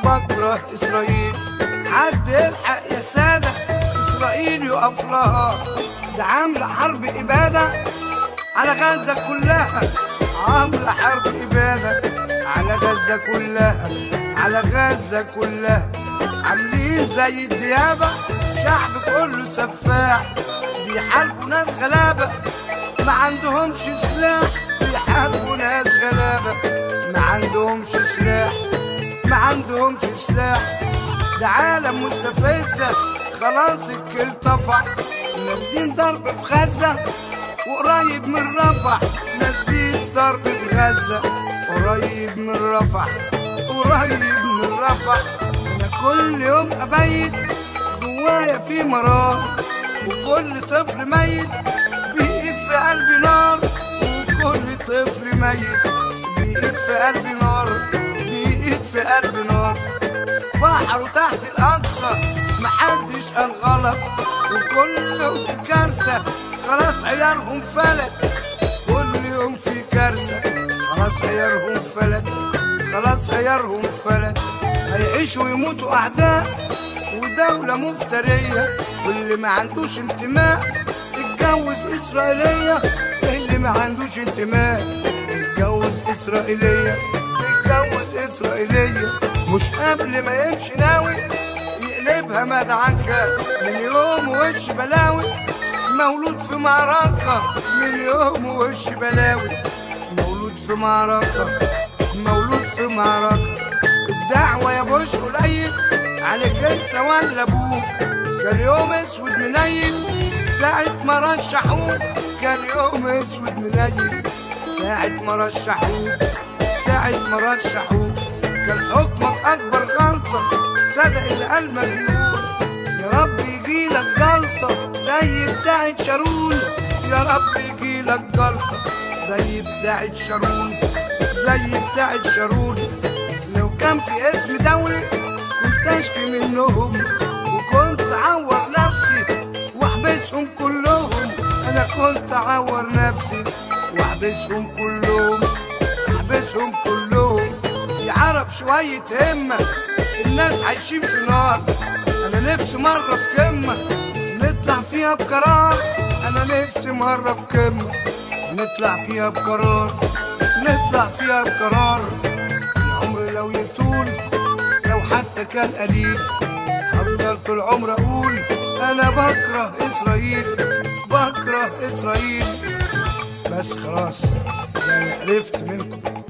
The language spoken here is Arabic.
بكره إسرائيل. حد يلحق يا سادة إسرائيل يقف لها، ده عاملة حرب إبادة على غزة كلها، عاملة حرب إبادة على غزة كلها، على غزة كلها. عاملين زي الديابة، شعب كله سفاح، بيحاربوا ناس غلابة ما عندهمش سلاح، بيحاربوا ناس غلابة ما عندهمش سلاح، ما عندهمش سلاح. ده عالم مستفزة خلاص الكل طفح، نازلين ضرب في غزة وقريب من رفح، نازلين ضرب في غزة قريب من رفح، قريب من رفح. أنا كل يوم أبيت جوايا في مرار، وكل طفل ميت بيقيد في قلبي نار، وكل طفل ميت بيقيد في قلبي نار، بيقيد في قلبي نار. بحروا تحت الأقصى محدش قال غلط، وكل يوم في كارثة خلاص عيارهم فلت، كل يوم في كارثة خلاص عيارهم فلت، خلاص عيارهم فلت. هيعيشوا ويموتوا أعداء ودولة مفترية، واللي ما عندوش انتماء يتجوز إسرائيلية، اللي ما عندوش انتماء يتجوز إسرائيلية، يتجوز إسرائيلية. مش قبل ما يمشي ناوي يقلبها مدعكة، من يوم وش بلاوي مولود في معركة، من يوم وش بلاوي مولود في معركة، مولود في معركة. الدعوة يا بوش قليل عليك انت ولا ابوك، كان يوم اسود منيل ساعة ما رشحوك، كان يوم اسود منيل ساعة ما رشحوك، ساعة ما رشحوك. كان حكمك اكبر غلطة صدق اللي قال مجنون، يا رب يجيلك جلطة زي بتاعت شارون، يا رب يجيلك جلطة زي بتاعت شارون، زي بتاعت شارون. لو كان في اسم دولي كنت اشكي منهم، وكنت اعور نفسي واحبسهم كلهم، انا كنت اعور نفسي واحبسهم كلهم، احبسهم كلهم. يعرف شوية همة الناس عايشين في نار، انا نفسي مرة في قمة نطلع فيها بقرار، انا نفسي مرة في قمة نطلع فيها بقرار، نطلع فيها بقرار. العمر لو يطول لو حتى كان قليل، هفضل طول عمري اقول انا بكره اسرائيل، بكره اسرائيل. بس خلاص يعني عرفت منكم